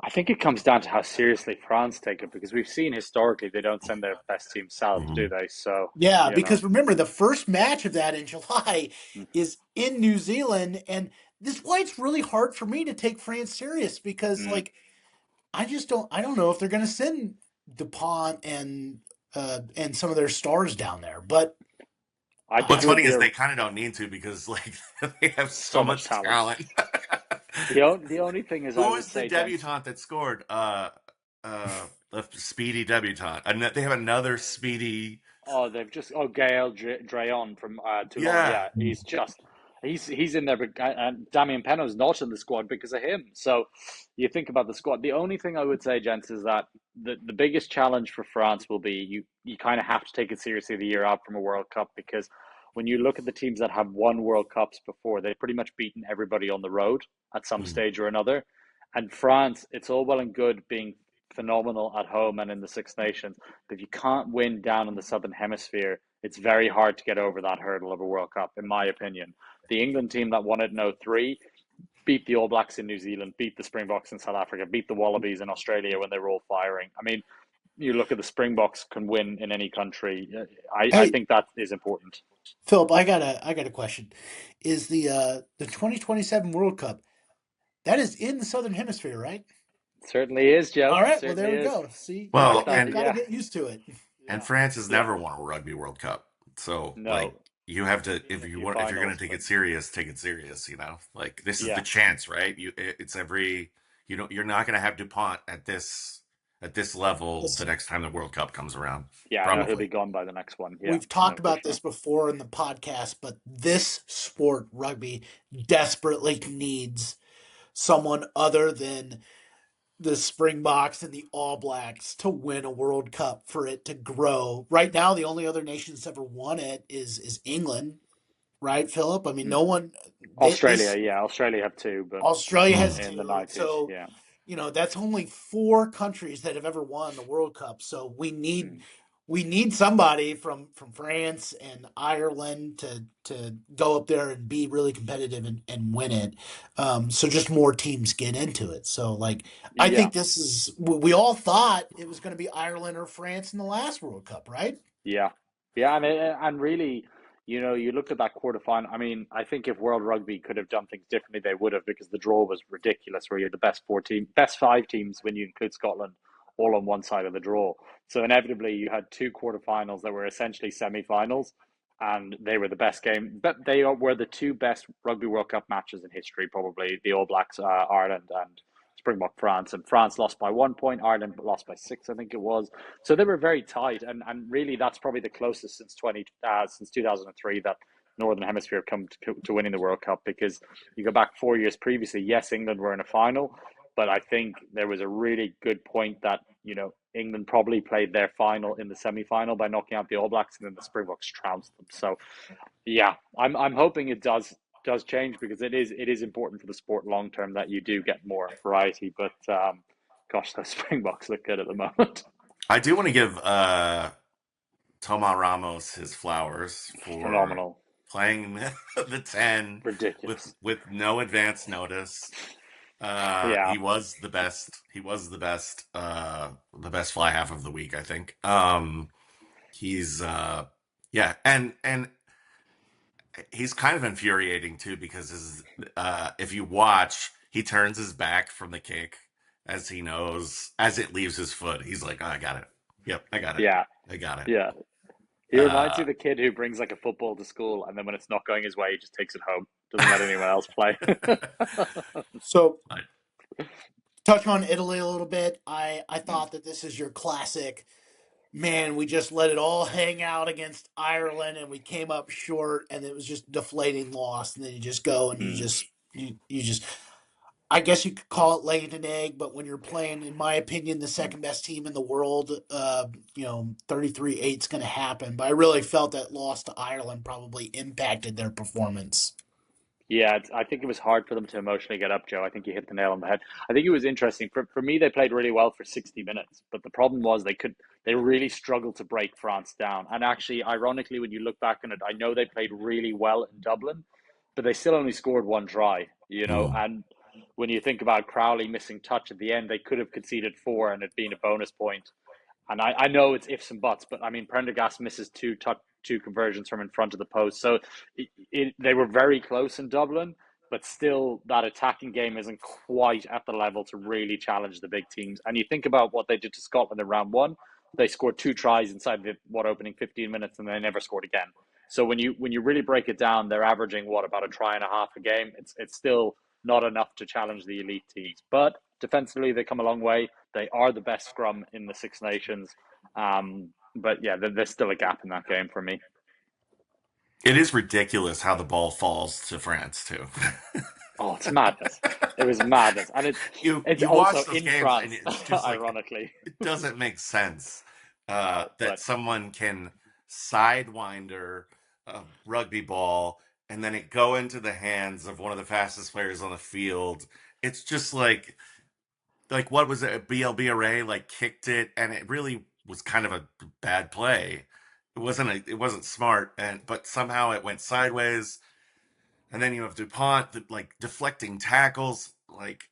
I think it comes down to how seriously France take it because we've seen historically they don't send their best team south, do Mhm. they? So, Yeah, you know, because remember the first match of that in July mm, is in New Zealand, and this is why it's really hard for me to take France serious because mm, like I don't know if they're going to send Dupont and some of their stars down there, but I think What's I you're funny is you're they kind of don't need to because like they have so so much much talent. talent. The only thing is, I Who would was the say, gents, debutante that scored? The speedy debutante. They have another speedy. oh, they've just Gael Drayon from Toulon. Yeah. Yeah, he's in there, but Damien Penaud's not in the squad because of him. So you think about the squad. The only thing I would say, gents, is that the biggest challenge for France will be you kind of have to take it seriously the year out from a World Cup because when you look at the teams that have won World Cups before, they've pretty much beaten everybody on the road at some Mm. stage or another. And France, it's all well and good being phenomenal at home and in the Six Nations. But if you can't win down in the Southern Hemisphere, it's very hard to get over that hurdle of a World Cup, in my opinion. The England team that won it in '03 beat the All Blacks in New Zealand, beat the Springboks in South Africa, beat the Wallabies in Australia when they were all firing. I mean, you look at the Springboks can win in any country. I hey think that is important. Philip, I got a question. Is the 2027 World Cup that is in the Southern Hemisphere, right? Certainly is, Joe. All right, well there Certainly we is. go. See, Mark Well, that. got to Yeah. get used to it. and Yeah. France has Yeah. never won a Rugby World Cup. So like No. you have to In a few if you're gonna finals, take but it serious, take it serious. You know, like this is the yeah. chance, right? It's every you're not gonna have Dupont at this level the Listen, next time the World Cup comes around. Yeah, no, he'll be Probably. gone by the next one. Yeah, we've no, talked for about this sure. before in the podcast, but this sport, rugby, desperately needs someone other than the Springboks and the All Blacks to win a World Cup for it to grow. Right now, the only other nation that's ever won it is England, right, Philip? I mean, Mm. no one. Australia, This yeah, Australia have two, but Australia has Mm. in the two, '90s, so yeah. that's only four countries that have ever won the World Cup. So Mm. we need somebody from France and Ireland to go up there and be really competitive and win it. So just more teams get into it. So like I Yeah, think this is we all thought it was going to be Ireland or France in the last World Cup, right? yeah, yeah, and really, you looked at that quarterfinal. I mean, I think if World Rugby could have done things differently, they would have because the draw was ridiculous, where you had the best five teams when you include Scotland, all on one side of the draw. So inevitably, you had two quarterfinals that were essentially semi-finals, and they were the best game. But were the two best Rugby World Cup matches in history, probably the All Blacks, Ireland, and Springbok France. And France lost by 1 point, Ireland lost by six, I think it was. So they were very tight, and really that's probably the closest since 2003 that Northern Hemisphere come to winning the World Cup because you go back 4 years previously. Yes, England were in a final, but I think there was a really good point that England probably played their final in the semi-final by knocking out the All Blacks, and then the Springboks trounced them. So yeah, I'm hoping it does change because it is important for the sport long term that you do get more variety. But gosh, those Springboks look good at the moment. I do want to give Toma Ramos his flowers for Phenomenal, playing the 10 ridiculous. with no advance notice. Yeah, He was the best. He was the best fly half of the week, I think. He's yeah, and he's kind of infuriating too because if you watch, he turns his back from the kick as he knows as it leaves his foot. He's like, oh, I got it. Yep, I got it. yeah, I got it. yeah. He reminds me of the kid who brings like a football to school, and then when it's not going his way, he just takes it home. Doesn't let anyone else play. So But touch on Italy a little bit. I thought that this is your classic. Man, we just let it all hang out against Ireland, and we came up short, and it was just deflating loss. And then you just go and Mm. you just. I guess you could call it laying an egg, but when you're playing, in my opinion, the second best team in the world, 33-8 is going to happen. But I really felt that loss to Ireland probably impacted their performance. Yeah, I think it was hard for them to emotionally get up, Joe. I think you hit the nail on the head. I think it was interesting. For me, they played really well for 60 minutes, but the problem was they really struggled to break France down. And actually, ironically, when you look back on it, I know they played really well in Dublin, but they still only scored one try, mm, and when you think about Crowley missing touch at the end, they could have conceded four and it being a bonus point. And I know it's ifs and buts, but I mean, Prendergast misses two conversions from in front of the post. So they were very close in Dublin, but still that attacking game isn't quite at the level to really challenge the big teams. And you think about what they did to Scotland in round one, they scored two tries inside the opening 15 minutes and they never scored again. So when you really break it down, they're averaging about a try and a half a game. It's still not enough to challenge the elite teams. But defensively, they come a long way. They are the best scrum in the Six Nations. But yeah, there's still a gap in that game for me. it is ridiculous how the ball falls to France too. Oh, it's madness. It was madness. And it's You watch also those in games and France, it's just like ironically. it doesn't make sense No, that but someone can sidewinder a rugby ball and then it go into the hands of one of the fastest players on the field. It's just like what was it? BLB array like kicked it, and it really was kind of a bad play. It wasn't smart, but somehow it went sideways. And then you have Dupont like deflecting tackles, like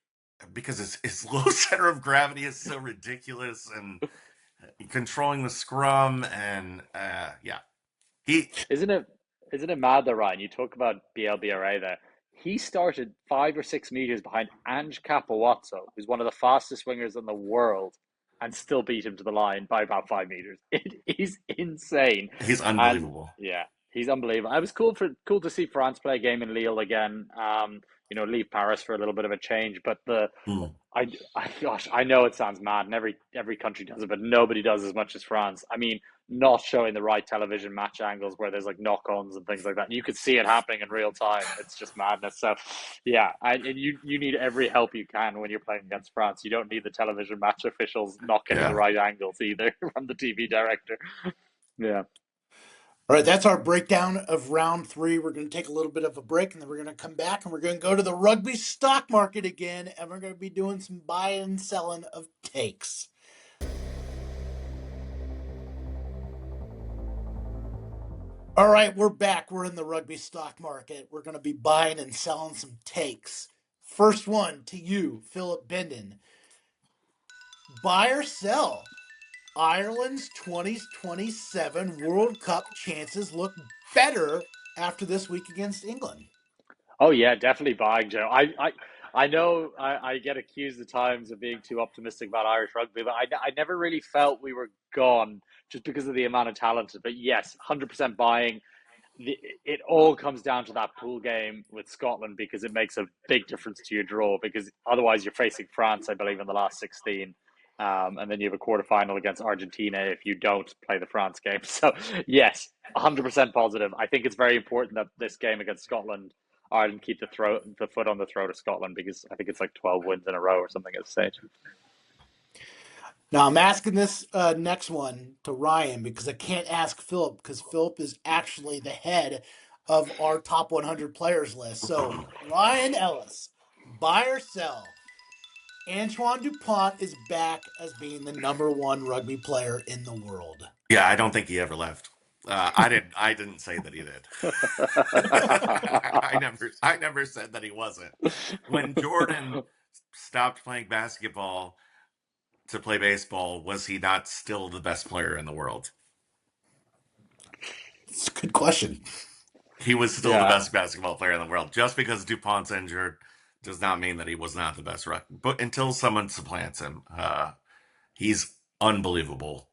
because his low center of gravity is so ridiculous, and controlling the scrum, and yeah, he Isn't it mad though, Ryan? You talk about BLBRA there. He started 5 or 6 meters behind Ange Capowazzo, who's one of the fastest wingers in the world, and still beat him to the line by about 5 meters. It is insane. he's And unbelievable. yeah, he's unbelievable. It was cool to see France play a game in Lille again. Leave Paris for a little bit of a change, but Mm. gosh, I know it sounds mad, and every country does it, but nobody does as much as France. I mean, not showing the right television match angles where there's like knock-ons and things like that. You could see it happening in real time. It's just madness. So, yeah, and you need every help you can when you're playing against France. You don't need the television match officials not getting the Yeah, right angles either from the TV director. Yeah. All right, that's our breakdown of round three. We're going to take a little bit of a break, and then we're going to come back and we're going to go to the rugby stock market again, and we're going to be doing some buying and selling of takes. All right, we're back. We're in the rugby stock market. We're going to be buying and selling some takes. First one to you, Philip Benden. Buy or sell? Ireland's 2027 World Cup chances look better after this week against England. Oh yeah, definitely buying, Joe. I know I get accused at times of being too optimistic about Irish rugby, but I never really felt we were gone just because of the amount of talent. But yes, 100% buying. It all comes down to that pool game with Scotland because it makes a big difference to your draw. Because otherwise, you're facing France, I believe, in the last 16, and then you have a quarterfinal against Argentina if you don't play the France game. So yes, 100% positive. I think it's very important that this game against Scotland, Ireland keep the foot on the throat of Scotland because I think it's like 12 wins in a row or something at the stage. Now I'm asking this next one to Ryan because I can't ask Philip because Philip is actually the head of our top 100 players list. So Ryan Ellis, buy or sell? Antoine Dupont is back as being the number one rugby player in the world. Yeah, I don't think he ever left. I didn't say that he did. I never said that he wasn't. When Jordan stopped playing basketball to play baseball, was he not still the best player in the world? It's a good question. He was still the Yeah. best basketball player in the world. Just because Dupont's injured does not mean that he was not the best. But until someone supplants him, he's unbelievable.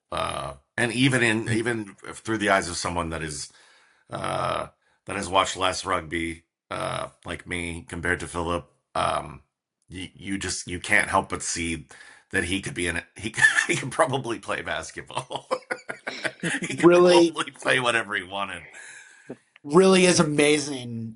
And even through the eyes of someone uh, that has watched less rugby, like me, compared to Philip, you can't help but see that he could be in it. He could probably play basketball. He could Really, probably play whatever he wanted. really is amazing.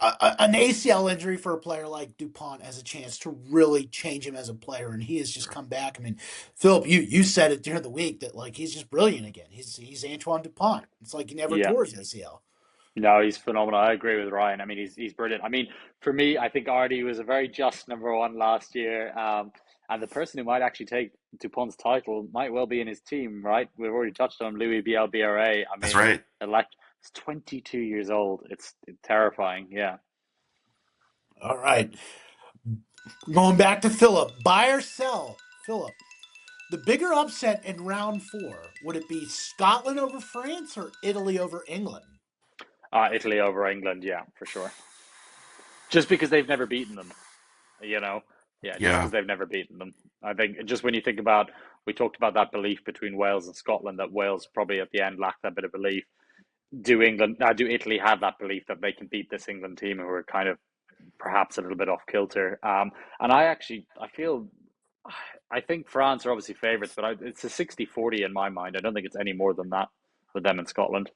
An ACL injury for a player like DuPont has a chance to really change him as a player, and he has just come back. I mean, Philip, you said it during the week that like he's just brilliant again. He's Antoine DuPont. It's like he never Yeah. tore his ACL. No, he's phenomenal. I agree with Ryan. I mean, he's brilliant. I mean, for me, I think Artie was a very just number one last year. And the person who might actually take DuPont's title might well be in his team, right? We've already touched on Louis BLBRA. I That's mean, right. elect he's 22 years old. It's terrifying. Yeah. All right, going back to Philip, buy or sell, Philip. The bigger upset in round four, would it be Scotland over France or Italy over England? Italy over England. Yeah, for sure. Just because they've never beaten them, you know? Yeah, just Yeah. because they've never beaten them. I think just when you think about, we talked about that belief between Wales and Scotland, that Wales probably at the end lacked that bit of belief. Do Italy have that belief that they can beat this England team who are kind of perhaps a little bit off kilter? And I think France are obviously favourites, but it's a 60-40 in my mind. I don't think it's any more than that with them in Scotland.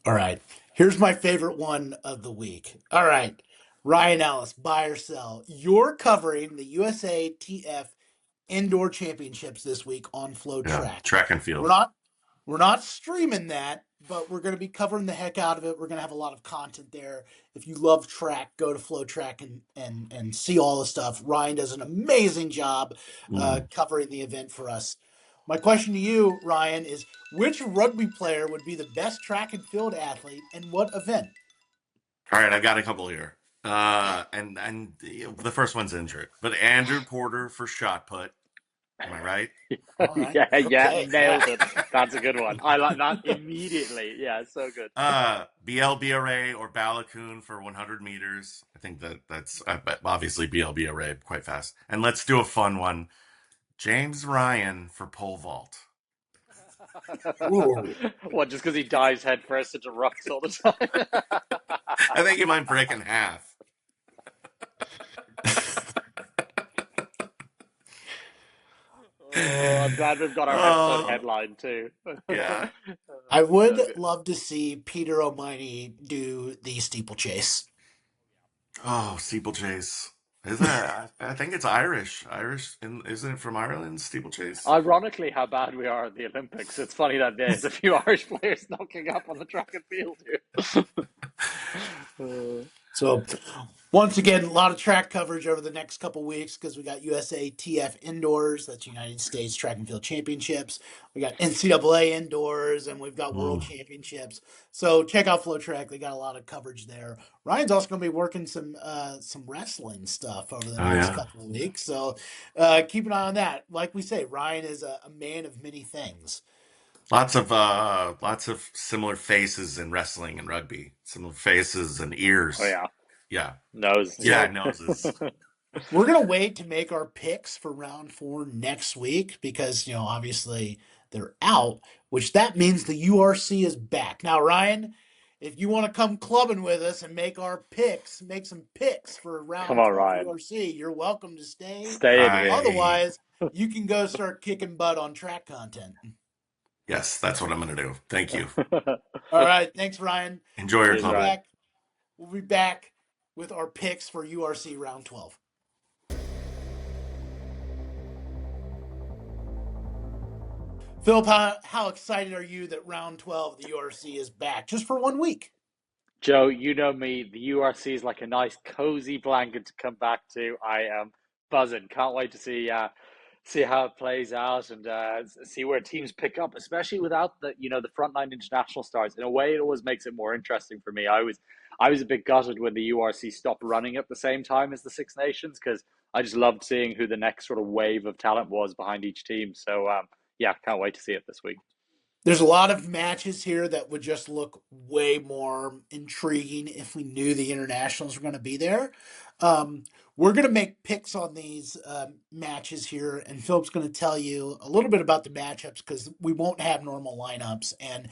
All right. Here's my favorite one of the week. All right. Ryan Ellis, buy or sell. You're covering the USA TF Indoor Championships this week on Flow Yeah. Track. Track and We're field. not we're not streaming that, but we're going to be covering the heck out of it. We're going to have a lot of content there. If you love track, go to Flow Track and see all the stuff. Ryan does an amazing job Mm. covering the event for us. My question to you, Ryan, is which rugby player would be the best track and field athlete and what event? All right, I've got a couple here. And the first one's injured, but Andrew Porter for shot put. Am I right? All right. Yeah, yeah, Okay. Yeah. nailed it. That's a good one. I like that immediately. Yeah, so good. BLBRA or Balakoon for 100 meters. I think that's obviously BLBRA quite fast. And let's do a fun one. James Ryan for pole vault. Ooh. What, just because he dives headfirst into rocks all the time? I think he might break in half. Oh, I'm glad we've got our episode Oh, headline too. yeah. I So would good. love to see Peter O'Mahony do the steeplechase. Oh, steeplechase. Is that? I think it's Irish. Irish, isn't it from Ireland? Steeplechase. Ironically, how bad we are at the Olympics. It's funny that there's a few Irish players knocking up on the track and field here. So, once again, a lot of track coverage over the next couple weeks because we got USA TF indoors, that's United States Track and Field Championships. We got NCAA indoors, and we've got World Mm. Championships. So check out Flow Track; they got a lot of coverage there. Ryan's also going to be working some wrestling stuff over the Oh next yeah. couple of weeks. So keep an eye on that. Like we say, Ryan is a man of many things. Lots of similar faces in wrestling and rugby. Similar faces and Oh ears. yeah, Yeah. nose. Yeah, Yeah. noses. We're gonna wait to make our picks for round four next week because obviously they're out, which that means the URC is back. Now, Ryan, if you want to come clubbing with us and make some picks for Come round on, 12 Ryan. URC, you're welcome to stay. Stay in here. I Otherwise, you can go start kicking butt on track content. Yes, that's what I'm gonna do. Thank you. All right, thanks, Ryan. Enjoy your We'll Cheers, be clubbing. Ryan. back. We'll be back with our picks for URC round 12. Philip, how excited are you that round 12 of the URC is back just for 1 week? Joe, you know me. The URC is like a nice cozy blanket to come back to. I am buzzing. Can't wait to see how it plays out and see where teams pick up, especially without the frontline international stars. In a way, it always makes it more interesting for me. I was a bit gutted when the URC stopped running at the same time as the Six Nations because I just loved seeing who the next sort of wave of talent was behind each team. So yeah, can't wait to see it this week. There's a lot of matches here that would just look way more intriguing if we knew the internationals were going to be there. Um, we're going to make picks on these matches here, and Philip's going to tell you a little bit about the matchups because we won't have normal lineups. And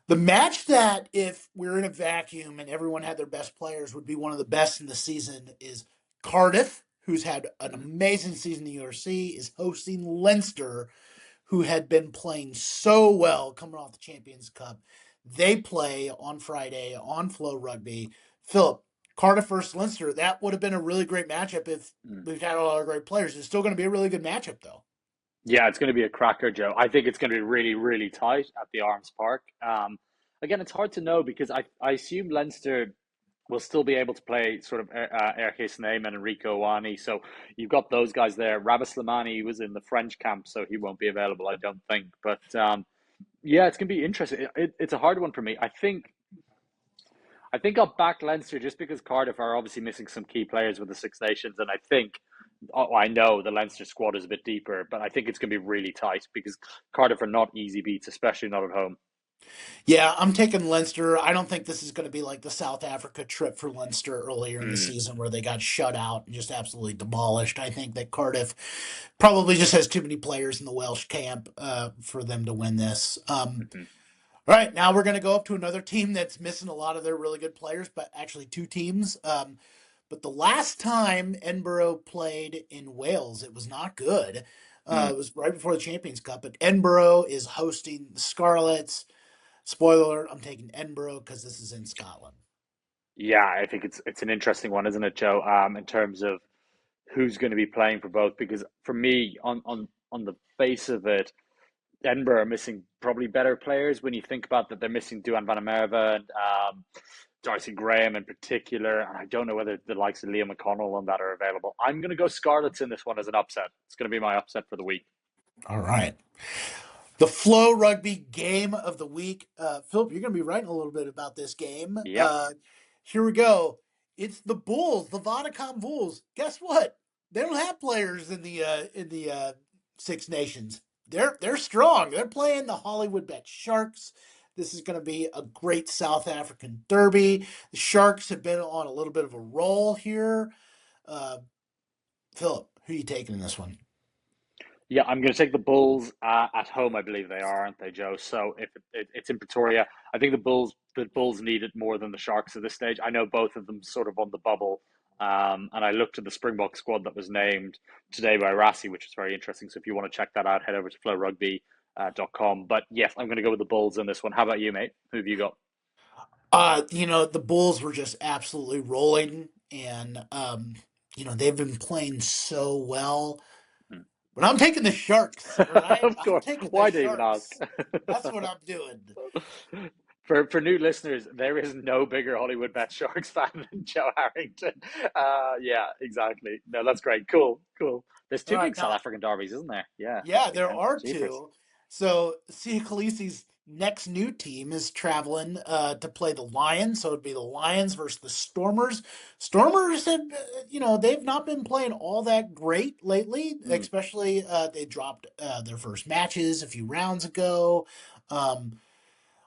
the match that, if we're in a vacuum and everyone had their best players, would be one of the best in the season is Cardiff, who's had an amazing season in the URC, is hosting Leinster, who had been playing so well coming off the Champions Cup. They play on Friday on FloRugby. Philip, Cardiff versus Leinster, that would have been a really great matchup if we've had all our great players. It's still going to be a really good matchup, though. Yeah, it's going to be a cracker, Joe. I think it's going to be really, really tight at the Arms Park. Again, it's hard to know because I assume Leinster will still be able to play sort of Erke Sneem and Enrico Iwani. So you've got those guys there. Rabah Slimani was in the French camp, so he won't be available, I don't think. But yeah, it's going to be interesting. It's a hard one for me. I think I'll back Leinster just because Cardiff are obviously missing some key players with the Six Nations, and I know the Leinster squad is a bit deeper, but I think it's going to be really tight because Cardiff are not easy beats, especially not at home. Yeah, I'm taking Leinster. I don't think this is going to be like the South Africa trip for Leinster earlier in the Mm, season where they got shut out and just absolutely demolished. I think that Cardiff probably just has too many players in the Welsh camp for them to win this. mhm. All right, now we're going to go up to another team that's missing a lot of their really good players, but actually two teams. But the last time Edinburgh played in Wales, it was not good. Mm. It was right before the Champions Cup, but Edinburgh is hosting the Scarlets. Spoiler alert, I'm taking Edinburgh because this is in Scotland. Yeah, I think it's an interesting one, isn't it, Joe? In terms of who's going to be playing for both, because for me, on the face of it, Edinburgh are missing probably better players when you think about that. They're missing Duan Van Amerwe and Darcy Graham in particular, and I don't know whether the likes of Liam McConnell and that are available. I'm going to go Scarlets in this one as an upset. It's going to be my upset for the week. All right. The FloRugby game of the week. Philip, you're going to be writing a little bit about this game. Yep. Here we go. It's the Bulls, the Vodacom Bulls. Guess what? They don't have players in the Six Nations. They're strong. They're playing the Hollywood Bet Sharks. This is going to be a great South African derby. The Sharks have been on a little bit of a roll here. Uh, Philip, who are you taking in this one? Yeah, I'm going to take the Bulls at home. I believe they are, aren't they, Joe? So if it's in Pretoria, I think the Bulls need it more than the Sharks at this stage. I know both of them sort of on the bubble, and I looked at the Springbok squad that was named today by Rassi, which is very interesting. So if you want to check that out, head over to flowrugby.com. But yes, I'm going to go with the Bulls in this one. How about you, mate? Who have you got? The Bulls were just absolutely rolling, and they've been playing so well. But I'm taking the Sharks. All right, Of I'm course. taking the Why do you even ask? Sharks. That's what I'm doing. For new listeners, there is no bigger Hollywood Bet Sharks fan than Joe Harrington. Yeah, exactly. No, that's great. Cool, cool. There's All two right, big South now, African derbies, isn't there? Yeah, yeah, there again, are jeepers. two. So Sia Khaleesi's next new team is traveling to play the Lions. So it'd be the Lions versus the Stormers. Stormers have, they've not been playing all that great lately. Mm. Especially they dropped their first matches a few rounds ago. Um,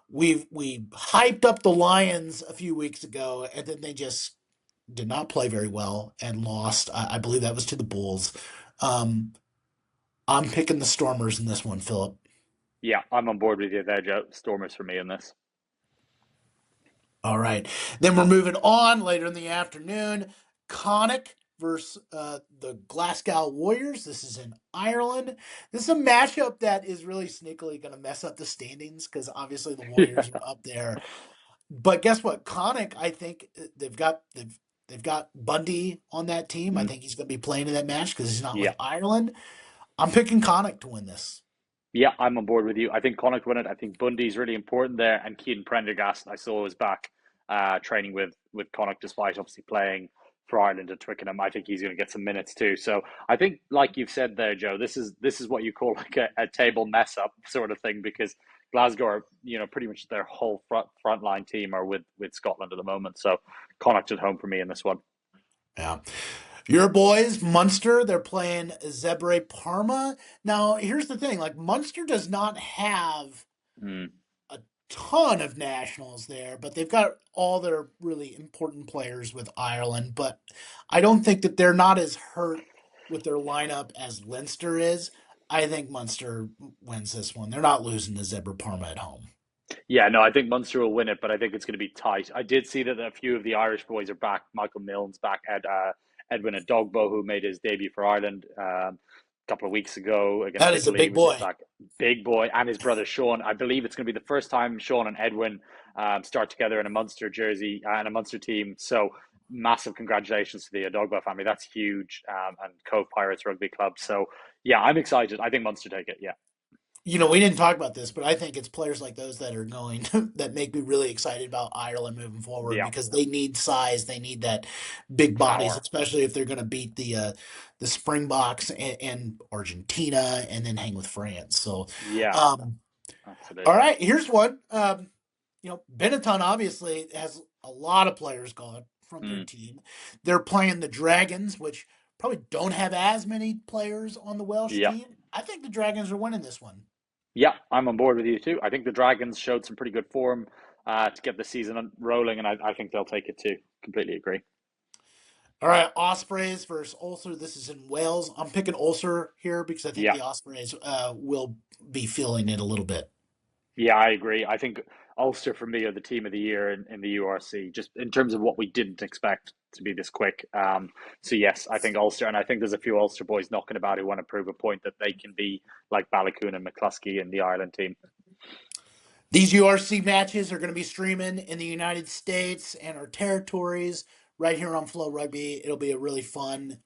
we hyped up the Lions a few weeks ago, and then they just did not play very well and lost. I believe that was to the Bulls. Um, I'm picking the Stormers in this one, Philip. Yeah, I'm on board with you there, Joe. Stormers for me in this. All right. Then we're moving on later in the afternoon. Connacht versus the Glasgow Warriors. This is in Ireland. This is a matchup that is really sneakily going to mess up the standings because obviously the Warriors Yeah. are up there. But guess what? Connacht, I think they've got Bundy on that team. I Mm. think he's going to be playing in that match because he's not with Yeah. Ireland. I'm picking Connacht to win this. Yeah, I'm on board with you. I think Connacht win it. I think Bundy's really important there, and Keaton Prendergast I saw was back training with Connacht despite obviously playing for Ireland at Twickenham. I think he's going to get some minutes too. So I think, like you've said there, Joe, this is what you call like a table mess up sort of thing because Glasgow are pretty much their whole frontline team are with Scotland at the moment. So Connacht at home for me in this one. Yeah. Your boys, Munster, they're playing Zebre Parma. Now, here's the thing: like Munster does not have Mm. a ton of nationals there, but they've got all their really important players with Ireland. But I don't think that they're not as hurt with their lineup as Leinster is. I think Munster wins this one. They're not losing to Zebra Parma at home. Yeah, no, I think Munster will win it, but I think it's going to be tight. I did see that a few of the Irish boys are back. Michael Milne's back at Edwin Adogbo, who made his debut for Ireland a couple of weeks ago against That is a Italy, big which is boy. back. Big boy, and his brother Sean. I believe it's going to be the first time Sean and Edwin start together in a Munster jersey and a Munster team. So massive congratulations to the Adogbo family. That's huge, and Cove Pirates Rugby Club. So yeah, I'm excited. I think Munster take it. Yeah. We didn't talk about this, but I think it's players like those that are going that make me really excited about Ireland moving forward Yeah. because they need size, they need that big bodies, Power. especially if they're going to beat the Springboks and Argentina and then hang with France. So, Yeah, um, all absolutely. right, here's one. Benetton obviously has a lot of players gone from their Mm. team. They're playing the Dragons, which probably don't have as many players on the Welsh Yeah. team. I think the Dragons are winning this one. Yeah, I'm on board with you too. I think the Dragons showed some pretty good form to get the season rolling, and I think they'll take it too. Completely agree. All right, Ospreys versus Ulster. This is in Wales. I'm picking Ulster here because I think Yeah, the Ospreys will be feeling it a little bit. yeah, I agree. I think Ulster for me are the team of the year in the URC, just in terms of what we didn't expect to be this quick. So yes, I think Ulster, and I think there's a few Ulster boys knocking about who want to prove a point that they can be like Balakoon and McCluskey in the Ireland team. These URC matches are going to be streaming in the United States and our territories right here on Flow Rugby. It'll be a really fun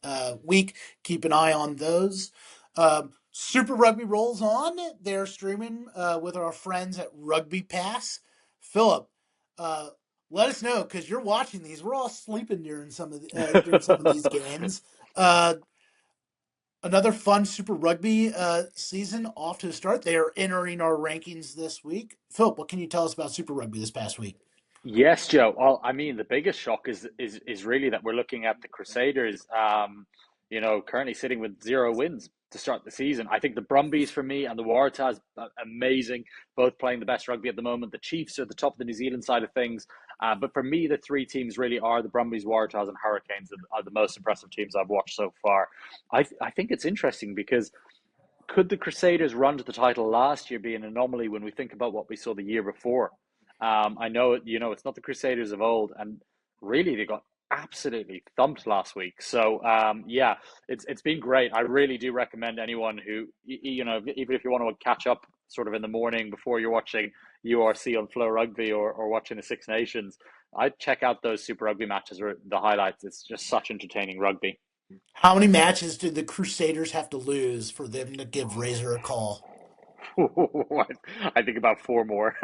week. Keep an eye on those. Super Rugby rolls on. They're streaming with our friends at Rugby Pass. Philip, uh, let us know because you're watching these. We're all sleeping during some of these games. Uh, Another fun Super Rugby season off to the start. They are entering our rankings this week. Philip, what can you tell us about Super Rugby this past week? Yes, Joe. Well, I mean, the biggest shock is really that we're looking at the Crusaders, currently sitting with 0 wins to start the season. I think the Brumbies for me and the Waratahs amazing, both playing the best rugby at the moment. The Chiefs are at the top of the New Zealand side of things, but for me, the three teams really are the Brumbies, Waratahs, and Hurricanes are the most impressive teams I've watched so far. I think it's interesting because could the Crusaders' run to the title last year be an anomaly when we think about what we saw the year before? I know, it's not the Crusaders of old, and really they got absolutely thumped last week. So yeah, it's been great. I really do recommend anyone who, even if you want to catch up sort of in the morning before you're watching URC on Flow Rugby or watching the Six Nations, I'd check out those Super Rugby matches or the highlights. It's just such entertaining rugby. How many matches did the Crusaders have to lose for them to give Razor a call? I think about four more.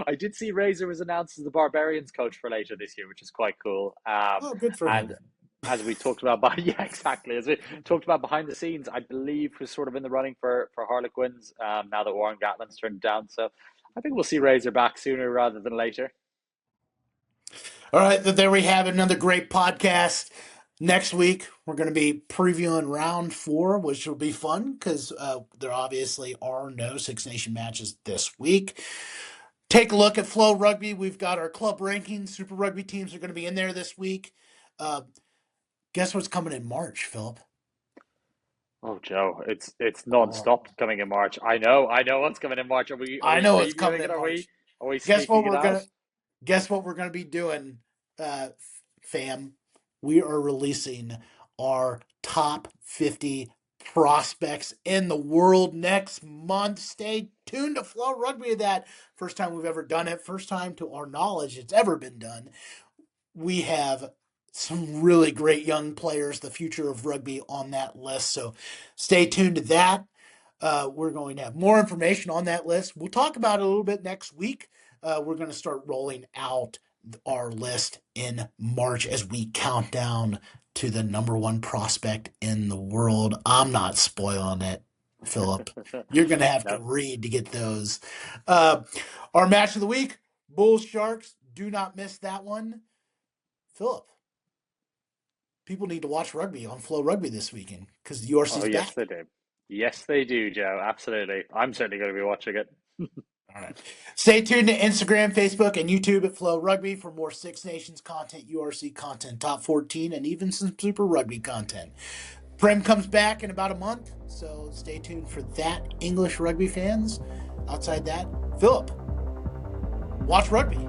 I did see Razor was announced as the Barbarians coach for later this year, which is quite cool. Oh, good for And him. as we talked about, yeah, exactly. As we talked about behind the scenes, I believe was sort of in the running for Harlequins. Now that Warren Gatland's turned down, so I think we'll see Razor back sooner rather than later. All right, there we have another great podcast. Next week, we're going to be previewing round 4, which will be fun because there obviously are no Six Nation matches this week. Take a look at Flow Rugby. We've got our club rankings. Super Rugby teams are going to be in there this week. Uh, guess what's coming in March, Philip? Oh, Joe, it's Oh, non-stop coming in March. I know what's coming in March. Are I we know it's coming previewing it? in March. Are we Guess what sneaking it we're out? gonna guess what we're gonna be doing, uh, fam. We are releasing our top 50 prospects in the world next month. Stay tuned to Flow Rugby. That first time we've ever done it. First time to our knowledge it's ever been done. We have some really great young players, the future of rugby on that list. So stay tuned to that. We're going to have more information on that list. We'll talk about it a little bit next week. We're going to start rolling out our list in March as we count down to the number one prospect in the world. I'm not spoiling it, Philip. You're going to have to No. read to get those. Uh, our match of the week, Bulls Sharks. Do not miss that one. Philip, people need to watch rugby on Flow Rugby this weekend because the Oh, URC's yes, back. they do. Yes, they do, Joe. Absolutely. I'm certainly going to be watching it. All right. Stay tuned to Instagram, Facebook, and YouTube at FloRugby for more Six Nations content, URC content, top 14, and even some Super Rugby content. Prem comes back in about a month, so stay tuned for that, English rugby fans. Outside that, Philip, watch rugby.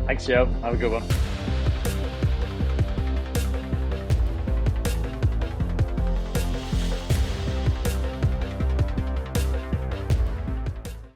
Thanks, Joe. Have a good one.